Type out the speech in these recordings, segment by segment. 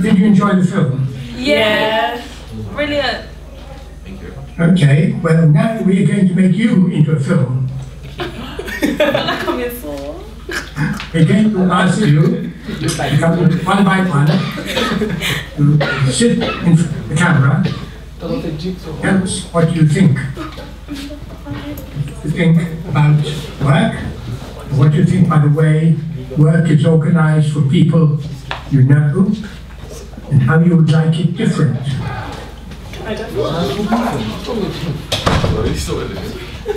did you enjoy the film? Yeah. Brilliant. Okay, well now we are going to make you into a film. Like I'm in four. We're going to ask you to come one by one, to sit in the camera, tell us what you think. You think about work, what you think by the way work is organized for people you know, and how you would like it different.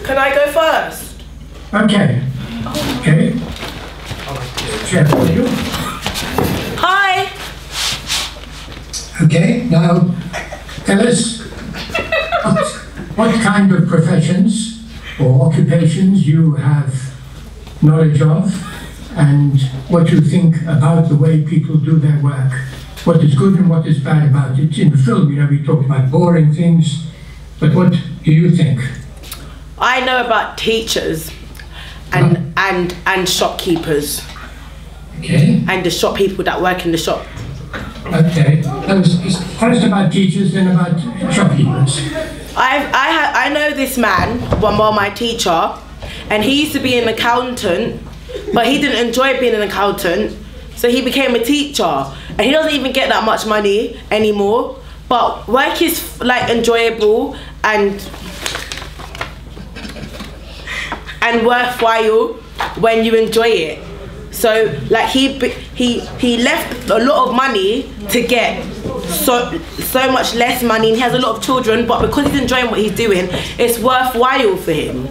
Can I go first? Okay. Okay. Share for you. Hi. Okay, now tell us what kind of professions or occupations you have knowledge of and what you think about the way people do their work. What is good and what is bad about it. In the film, you know, we talked about boring things, but what do you think? I know about teachers and shopkeepers. Okay. And the shop people that work in the shop. Okay. First about teachers, then about shopkeepers. I know this man, my teacher, and he used to be an accountant, but he didn't enjoy being an accountant, so he became a teacher, and he doesn't even get that much money anymore. But work is like enjoyable and worthwhile when you enjoy it. So like he left a lot of money to get so much less money, and he has a lot of children, but because he's enjoying what he's doing, it's worthwhile for him.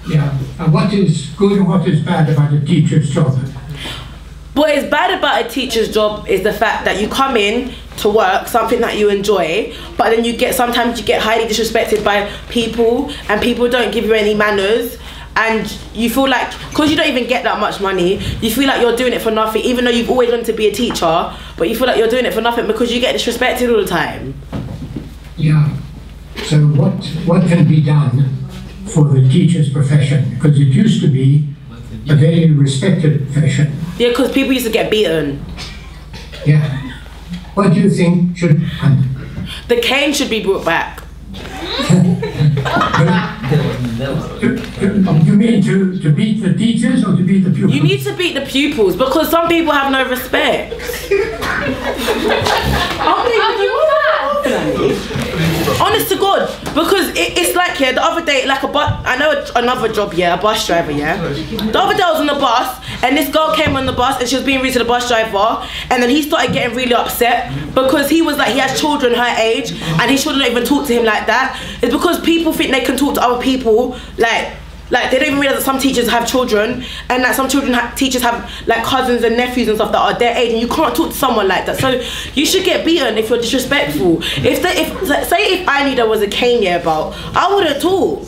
Yeah, and what is good and what is bad about a teacher's job? What is bad about a teacher's job is the fact that you come in to work, something that you enjoy, but then sometimes you get highly disrespected by people, and people don't give you any manners, and you feel like, because you don't even get that much money, you feel like you're doing it for nothing, even though you've always wanted to be a teacher, but you feel like you're doing it for nothing because you get disrespected all the time. Yeah, so what can be done for the teacher's profession? Because it used to be a very respected profession. Yeah, because people used to get beaten. Yeah. What do you think should happen? The cane should be brought back. You mean to beat the teachers or to beat the pupils? You need to beat the pupils because some people have no respect. Honest to God, because it's like, yeah, the other day, like I know another job, yeah, a bus driver, yeah. The other day I was on the bus and this girl came on the bus and she was being rude to the bus driver, and then he started getting really upset because he was like, he has children her age and he shouldn't even talk to him like that. It's because people think they can talk to other people like they don't even realize that some teachers have children, and that some teachers have like cousins and nephews and stuff that are their age, and you can't talk to someone like that. So you should get beaten if you're disrespectful. If I knew there was a cane here about, I wouldn't talk.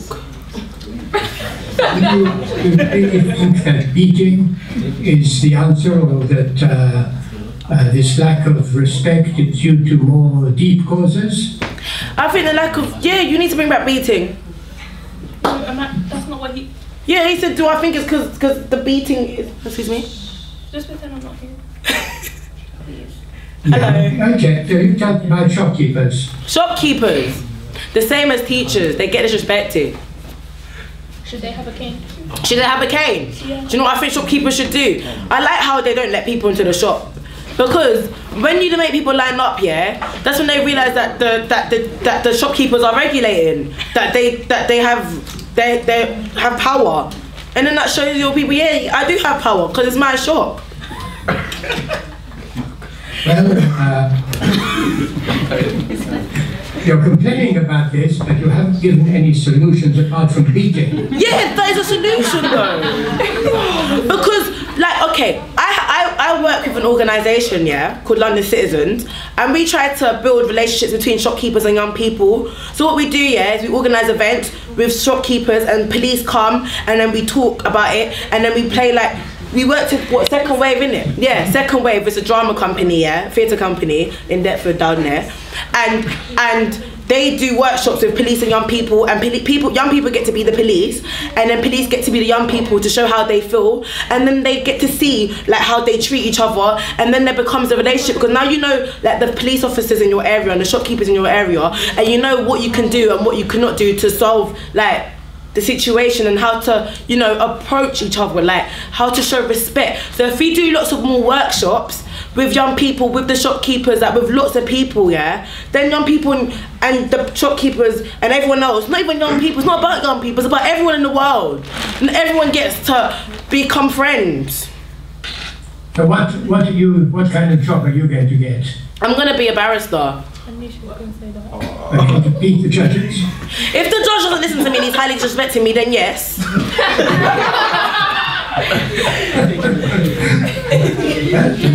Do you think that beating is the answer, or that this lack of respect is due to more deep causes? I think the lack of, yeah, you need to bring back beating. That's not what he... Yeah, he said, do I think it's because the beating is... Excuse me? Just pretend I'm not here. Hello. Okay, so you talked about shopkeepers. Shopkeepers, the same as teachers, they get disrespected. Should they have a cane? Should they have a cane? Yeah. Do you know what I think shopkeepers should do? I like how they don't let people into the shop. Because when you make people line up, yeah, that's when they realise that the shopkeepers are regulating, that they have power, and then that shows your people, yeah, I do have power because it's my shop. Well, you're complaining about this, but you haven't given any solutions apart from beating. Yeah, that is a solution though. Because, like, okay, I work with an organisation, yeah, called London Citizens, and we try to build relationships between shopkeepers and young people. So what we do, yeah, is we organise events with shopkeepers, and police come, and then we talk about it, and then we play like, we worked with, what, Second Wave, innit? Yeah, Second Wave is a drama company, yeah, theatre company in Deptford down there. And they do workshops with police and young people, and young people get to be the police, and then police get to be the young people to show how they feel, and then they get to see like how they treat each other, and then there becomes a relationship, because now you know like the police officers in your area and the shopkeepers in your area, and you know what you can do and what you cannot do to solve like the situation, and how to, you know, approach each other, like how to show respect. So if we do lots of more workshops with young people, with the shopkeepers, like with lots of people, yeah, then young people and the shopkeepers and everyone else, not even young people, it's not about young people, it's about everyone in the world, and everyone gets to become friends. So what kind of job are you going to get? I'm going to be a barrister. I knew she was going to say that. Okay, to beat the judges? If the judge doesn't listen to me and he's highly disrespecting me, then yes.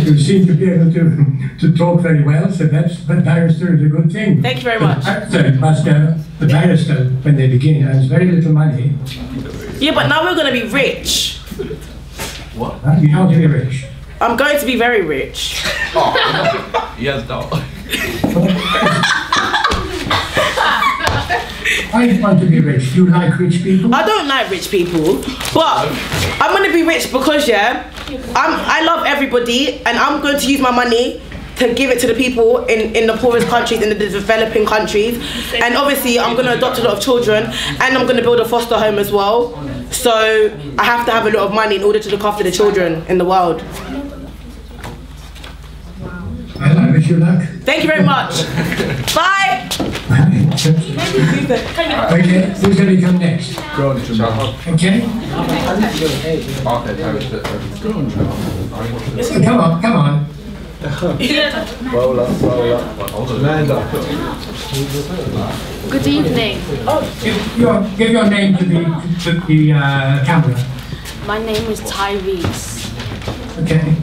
You seem to be able to talk very well, so but barrister is a good thing. Thank you very much. The barrister, when they begin, has very little money. Yeah, but now we're going to be rich. What? You're not to be rich. I'm going to be very rich. Oh, yes, no. I want to be rich. Do you like rich people? I don't like rich people, but I'm going to be rich because, yeah, I love everybody, and I'm going to use my money to give it to the people in the poorest countries, in the developing countries. And obviously I'm going to adopt a lot of children, and I'm going to build a foster home as well. So I have to have a lot of money in order to look after the children in the world. I like wish you luck. Thank you very much. Bye. Okay, who's going to come next? Okay? Come on. Good evening. Give your name to the camera. My name is Tyrese. Okay.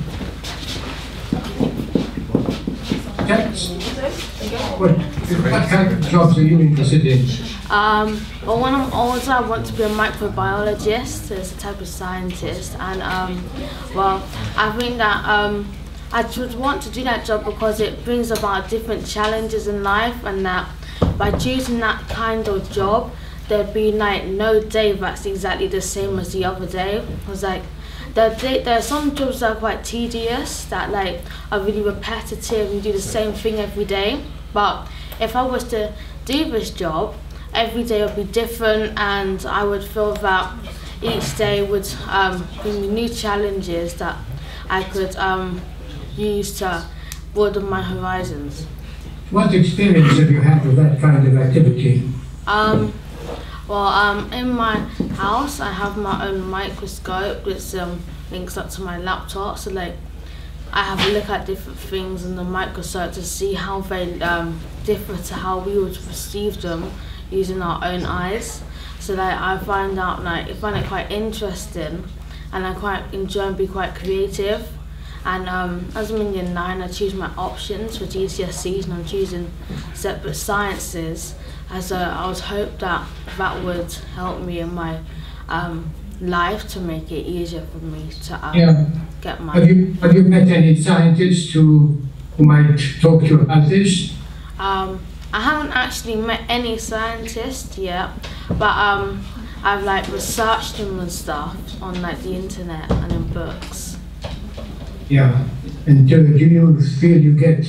What kind of jobs are you interested in? Well, when I'm older, I want to be a microbiologist, as a type of scientist, and well, I think that I would want to do that job because it brings about different challenges in life, and that by choosing that kind of job, there'd be like no day that's exactly the same as the other day. Because like there are some jobs that are quite tedious, that like are really repetitive and do the same thing every day. But if I was to do this job, every day would be different, and I would feel that each day would bring me new challenges that I could use to broaden my horizons. What experience have you had with that kind of activity? Well, in my house I have my own microscope which links up to my laptop, so like I have a look at different things in the microscope to see how they differ to how we would perceive them using our own eyes. So like I find it quite interesting, and I quite enjoy and be quite creative. And as I'm in year 9, I choose my options for GCSEs, and I'm choosing separate sciences, as I was hoped that would help me in my life to make it easier for me to get my... Have you met any scientists who might talk to you about this? I haven't actually met any scientists yet, but I've like researched them and stuff on like the internet and in books. Yeah, and do you feel you get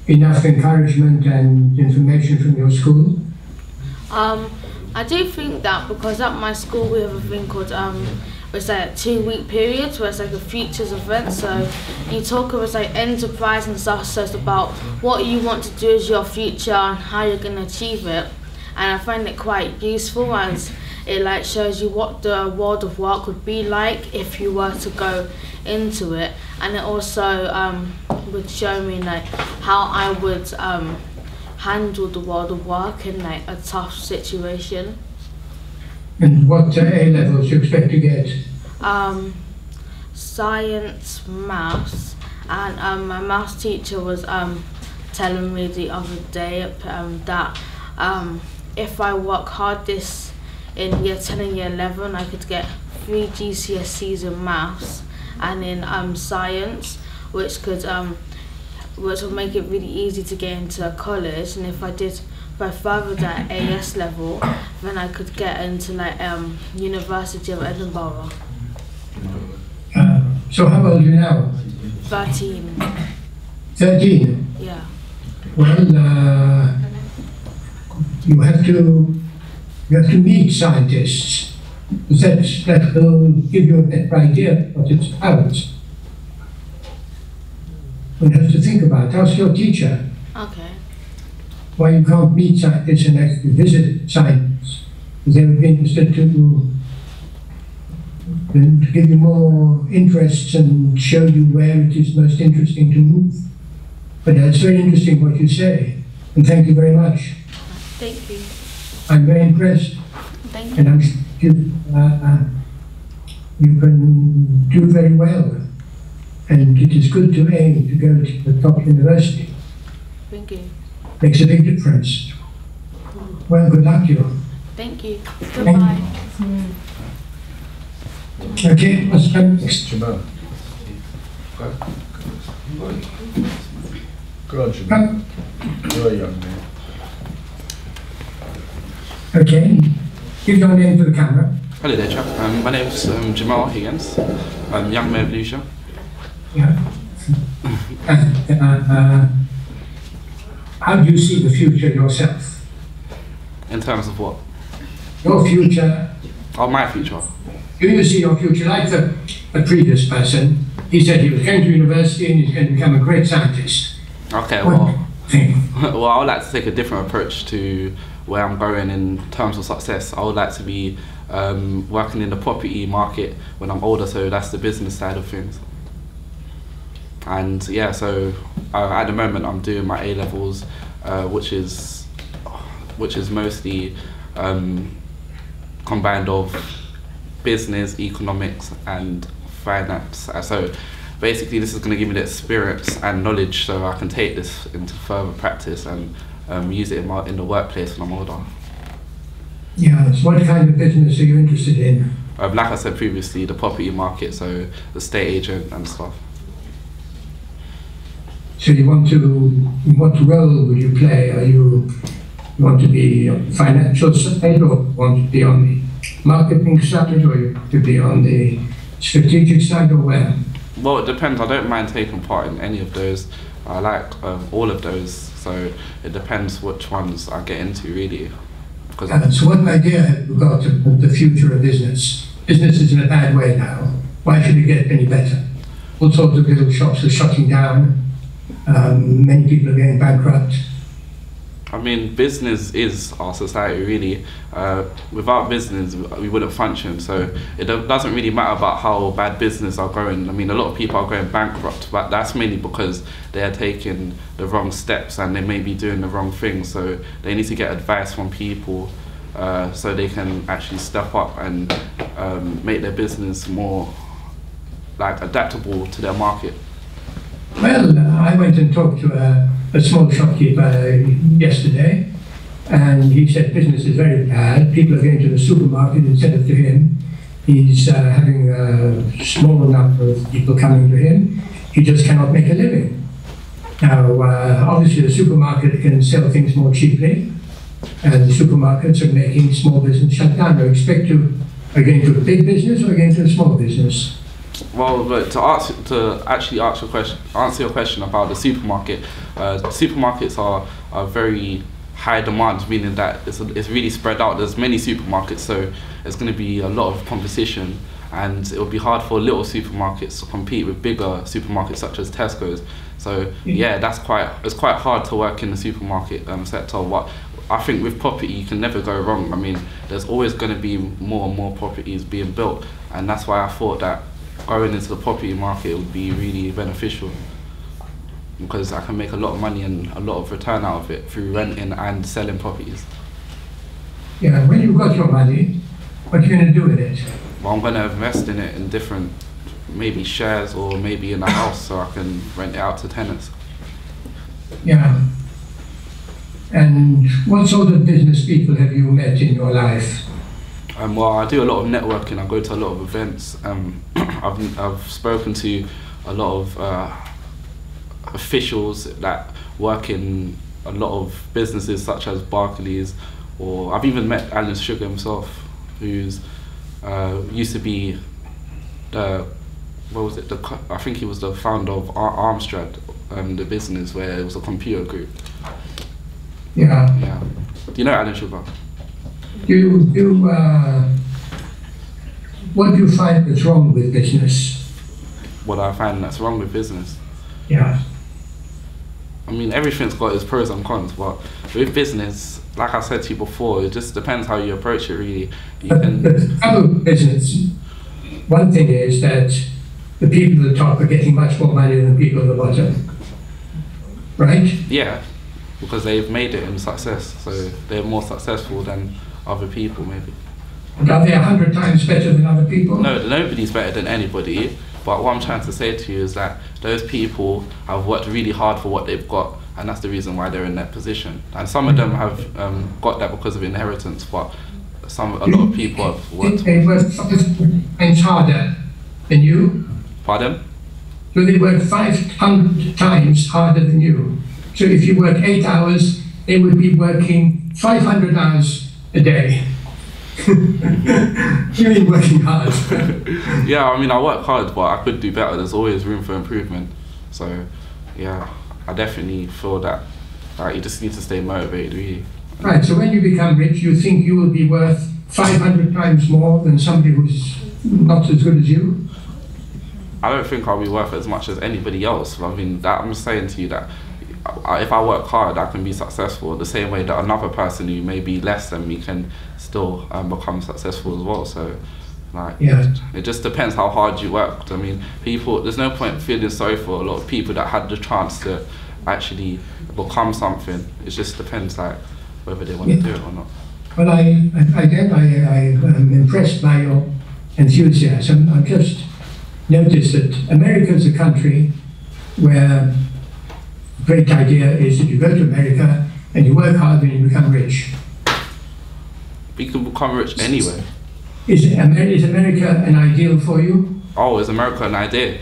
enough encouragement and information from your school? I do think that, because at my school we have a thing called it's like a 2-week period where it's like a futures event, so you talk about like enterprise and stuff, so it's about what you want to do as your future and how you're going to achieve it. And I find it quite useful, as it like shows you what the world of work would be like if you were to go into it, and it also would show me like how I would handle the world of work in like a tough situation. And what A levels you expect to get? Science, maths, and my maths teacher was telling me the other day that if I work hard in year 10 and year 11, I could get 3 GCSEs in maths and in science, which would make it really easy to get into college. And if I did by further at AS level, then I could get into like University of Edinburgh. So how old are you now? 13. 13? Yeah. Well, you have to meet scientists. That will give you a better idea of what it's about. You have to think about it. Ask your teacher Okay. why you can't meet scientists and actually visit scientists. Because they would be interested to give you more interest and show you where it is most interesting to move. But it's very interesting what you say, and thank you very much. Thank you. I'm very impressed, Thank you. and I'm sure you can do very well. And it is good to aim to go to the top university. Thank you. Makes a big difference. Well, good luck to you. Thank you. Goodbye. Okay, what's next? Jamal. Go on, Jamal. Come. You're a young man. Okay, give your name to the camera. Hello there, chap. My name's Jamal Higgins. I'm young man of leisure. Yeah. How do you see the future yourself? In terms of what? Your future, Oh, my future. do you see your future like the previous person? He said he was going to university and he's going to become a great scientist. Okay, What well, do you think? well, I would like to take a different approach to where I'm going in terms of success. I would like to be working in the property market when I'm older, so that's the business side of things. And yeah, so at the moment I'm doing my A-levels, which is mostly combined of business, economics and finance. So basically this is going to give me the experience and knowledge so I can take this into further practice and use it in the workplace when I'm older. Yeah, so what kind of business are you interested in? Like I said previously, the property market, so the estate agent and stuff. So what role would you play? You want to be on the financial side, or want to be on the marketing side, or you want to be on the strategic side, or where? Well, it depends. I don't mind taking part in any of those. I like all of those, so it depends which ones I get into, really. Because So what idea have you got of the future of business? Business is in a bad way now. Why should it get any better? All sorts of little shops are shutting down. Many people are going bankrupt. I mean, business is our society, really. Without business, we wouldn't function. So it doesn't really matter about how bad business are going. I mean, a lot of people are going bankrupt, but that's mainly because they are taking the wrong steps and they may be doing the wrong things. So they need to get advice from people so they can actually step up and make their business more like adaptable to their market. Well, I went and talked to a small shopkeeper yesterday, and he said business is very bad. People are going to the supermarket instead of to him. He's having a small number of people coming to him. He just cannot make a living. Now, obviously the supermarket can sell things more cheaply, and the supermarkets are making small business shut down. Do you expect are you going to a big business or are you going to a small business? Well, but to actually answer your question about the supermarket, supermarkets are very high demand, meaning that it's really spread out. There's many supermarkets, so there's going to be a lot of competition, and it will be hard for little supermarkets to compete with bigger supermarkets such as Tesco's. So yeah, it's quite hard to work in the supermarket sector. What I think with property, you can never go wrong. I mean, there's always going to be more and more properties being built, and that's why I thought that going into the property market would be really beneficial, because I can make a lot of money and a lot of return out of it through renting and selling properties. Yeah, when you've got your money, what are you going to do with it? Well, I'm going to invest in it in different, maybe shares or maybe in a house so I can rent it out to tenants. Yeah. And what sort of business people have you met in your life? Well, I do a lot of networking. I go to a lot of events. I've spoken to a lot of officials that work in a lot of businesses such as Barclays, or I've even met Alan Sugar himself, who's used to be I think he was the founder of Armstrad, the business where it was a computer group. Yeah. Yeah. Do you know Alan Sugar? What do you find that's wrong with business? What I find that's wrong with business? Yeah. I mean, everything's got its pros and cons, but with business, like I said to you before, it just depends how you approach it, really. But the trouble with business, one thing is that the people at the top are getting much more money than the people at the bottom. Right? Yeah, because they've made it in success, so they're more successful than other people, maybe. And are they 100 times better than other people? No, nobody's better than anybody, but what I'm trying to say to you is that those people have worked really hard for what they've got, and that's the reason why they're in that position. And some of them have got that because of inheritance, but a lot of people have worked. They work 5 times harder than you? Pardon? So they work 500 times harder than you. So if you work 8 hours, they would be working 500 hours a day. Really working hard. Yeah, I mean, I work hard, but I could do better. There's always room for improvement. So, yeah, I definitely feel that you just need to stay motivated, really. Right, so when you become rich, you think you will be worth 500 times more than somebody who's not as good as you? I don't think I'll be worth as much as anybody else. I mean, I'm saying to you that if I work hard, I can be successful the same way that another person who may be less than me can still become successful as well. So, like, yeah. It just depends how hard you worked. I mean, there's no point feeling sorry for a lot of people that had the chance to actually become something. It just depends, like, whether they want to do it or not. Well, I'm impressed by your enthusiasm. I've just noticed that America is a country where the great idea is that you go to America and you work hard and you become rich. You can become rich anywhere. Is America an ideal for you? Oh, is America an idea?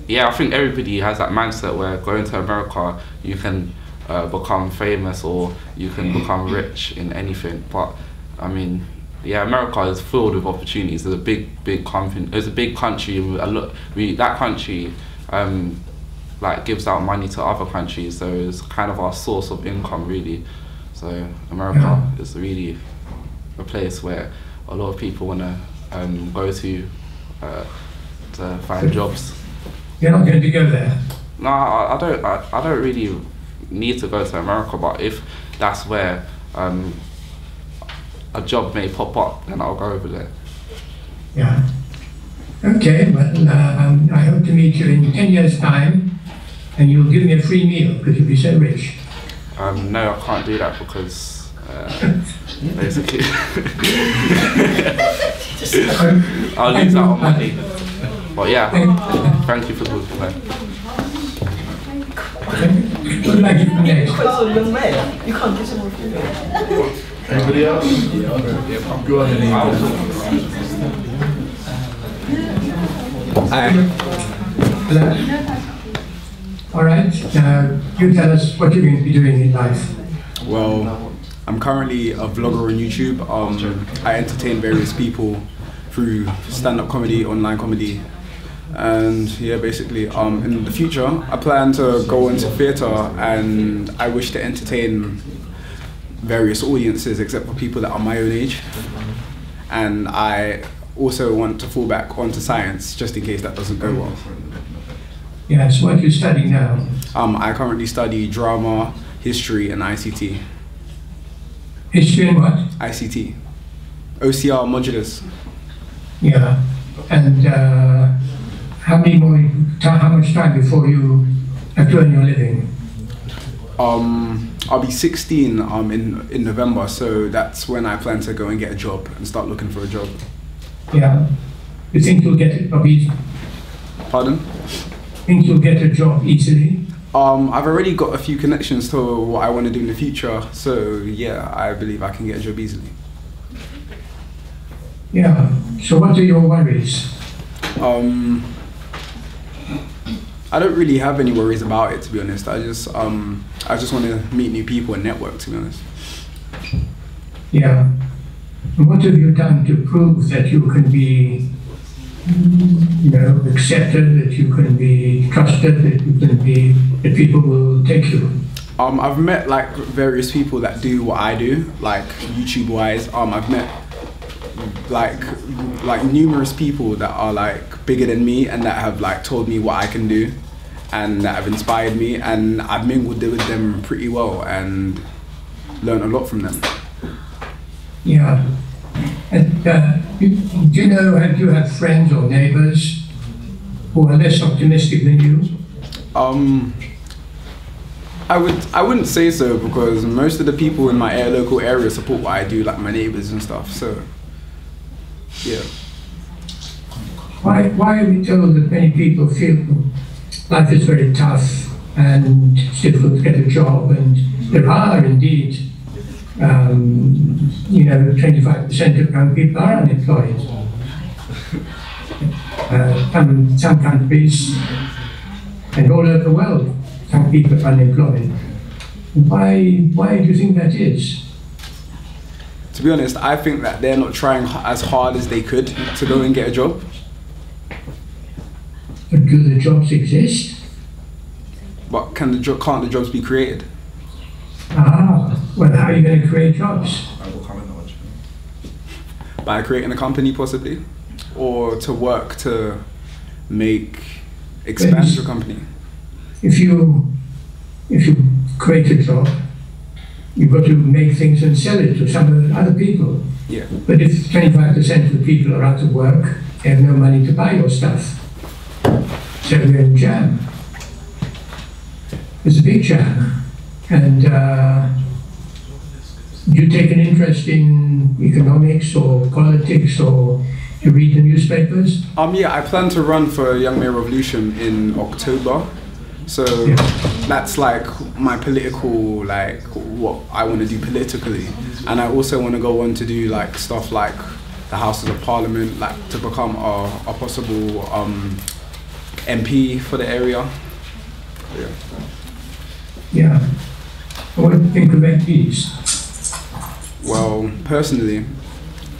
Yeah, I think everybody has that mindset where going to America, you can become famous or you can become rich in anything. But I mean, yeah, America is filled with opportunities. There's a big company. There's a big country. That country like gives out money to other countries, so it's kind of our source of income, really. So America is really a place where a lot of people want to go to find jobs. You're not going to go there? No, I don't really need to go to America, but if that's where a job may pop up, then I'll go over there. Yeah. Okay, well, I hope to meet you in 10 years' time, and you'll give me a free meal because you'll be so rich. No, I can't do that because basically I'll lose out on money. But yeah, thank you for talking about it. What do I give you next? You can't get someone food. Anybody else? Go on and Hello. All right, you tell us what you're going to be doing in life. Well, I'm currently a vlogger on YouTube. I entertain various people through stand-up comedy, online comedy, and yeah, basically in the future I plan to go into theatre, and I wish to entertain various audiences except for people that are my own age, and I also want to fall back onto science just in case that doesn't go well. Yes, what are you studying now? I currently study drama, history and ICT. History and what? ICT. OCR modulars. Yeah, and how much time before you have to earn your living? I'll be 16 in November, so that's when I plan to go and get a job and start looking for a job. Yeah, you think you'll get a job easily? Pardon? Think you'll get a job easily? I've already got a few connections to what I want to do in the future, so yeah, I believe I can get a job easily. Yeah, so what are your worries? I don't really have any worries about it, to be honest. I just want to meet new people and network, to be honest. Yeah. And what have you done to prove that you can be, accepted, that you can be trusted, that people will take you? I've met like various people that do what I do, like YouTube wise. I've met like numerous people that are like bigger than me and that have like told me what I can do and that have inspired me, and I've mingled with them pretty well and learned a lot from them. Yeah. And do you have friends or neighbors who are less optimistic than you? I wouldn't say so, because most of the people in my local area support what I do, like my neighbors and stuff. So, yeah. Why are we told that many people feel life is very tough and it's difficult to get a job, and there are indeed 25% of young people are unemployed. Some countries and all over the world, some people are unemployed. Why do you think that is? To be honest, I think that they're not trying as hard as they could to go and get a job. But do the jobs exist? But can't the jobs be created? Well, how are you going to create jobs? By creating a company, possibly, or to work to expand your company. If you create a job, you've got to make things and sell it to some other people. Yeah. But if 25% of the people are out of work, they have no money to buy your stuff. So we're in jam. It's a big jam. And do you take an interest in economics or politics, or you read the newspapers? Yeah, I plan to run for Young Mayor Revolution in October. So that's like my political, like what I want to do politically. And I also want to go on to do like stuff like the Houses of Parliament, like to become a possible MP for the area. Yeah. What do you think of MPs? Well, personally,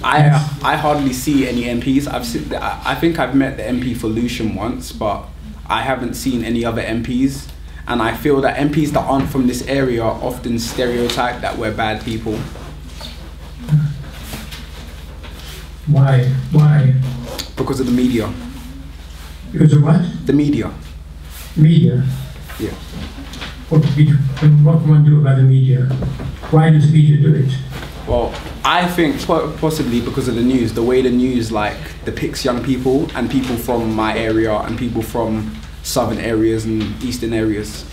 I hardly see any MPs. I think I've met the MP for Lucian once, but I haven't seen any other MPs. And I feel that MPs that aren't from this area are often stereotyped that we're bad people. Why? Because of the media. Because of what? The media. Media? Yeah. What can one do about the media? Why does the media do it? Well, I think possibly because of the news, the way the news like depicts young people and people from my area and people from southern areas and eastern areas.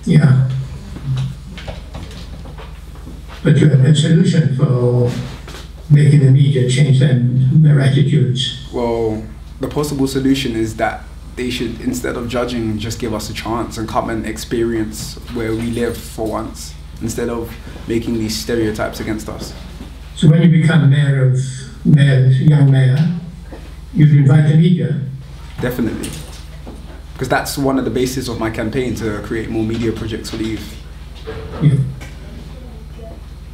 Yeah. But you have a solution for making the media change their attitudes? Well, the possible solution is that they should, instead of judging, just give us a chance and come and experience where we live for once, instead of making these stereotypes against us. So when you become young mayor, you'd invite the media? Definitely. Because that's one of the bases of my campaign, to create more media projects for the youth. Yeah.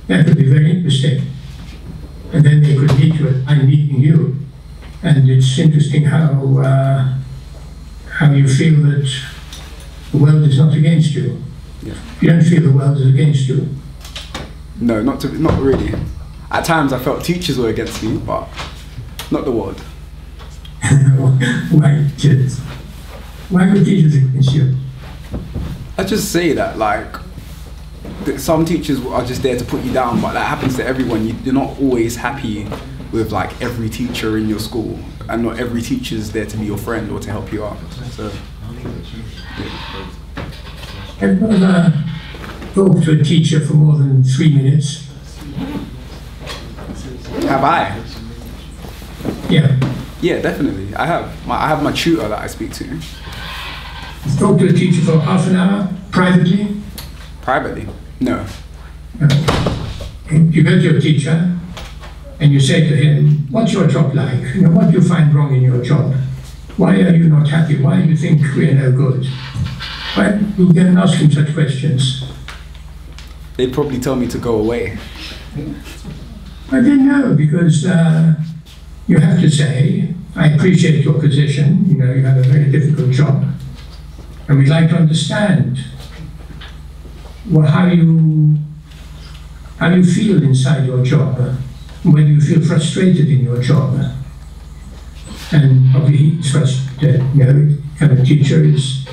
That would be very interesting. And then they could meet you and meeting you. And it's interesting how you feel that the world is not against you. Yeah. You don't feel the world is against you? No, not really. At times I felt teachers were against me, but not the world. Why were teachers against you? I just say that, like, some teachers are just there to put you down, but that happens to everyone. You're not always happy with like every teacher in your school, and not every teacher is there to be your friend or to help you out. So, yeah. Have you ever talked to a teacher for more than 3 minutes? Have I? Yeah. Yeah, definitely. I have. I have my tutor that I speak to. You've talked to a teacher for half an hour, privately? Privately? No. You go to your teacher and you say to him, what's your job like? What do you find wrong in your job? Why are you not happy? Why do you think we're no good? Why you can ask him such questions? They'd probably tell me to go away. I didn't know, because you have to say, I appreciate your position, you know, you have a very difficult job, and we'd like to understand how you feel inside your job, whether you feel frustrated in your job. And probably it's frustrated, you know, kind of teacher is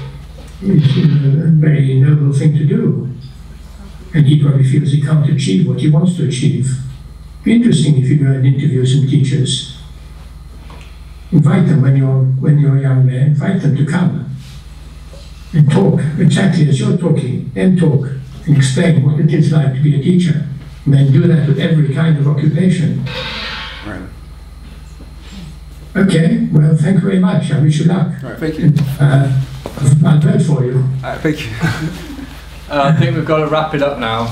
a very noble thing to do. And he probably feels he can't achieve what he wants to achieve. It'd be interesting if you go and interview some teachers. Invite them when you're a young man, invite them to come and talk exactly as you're talking, and talk and explain what it is like to be a teacher. And then do that with every kind of occupation. Right. Okay, well, thank you very much. I wish you luck. Right, thank you. I'll vote for you. Thank you. I think we've got to wrap it up now.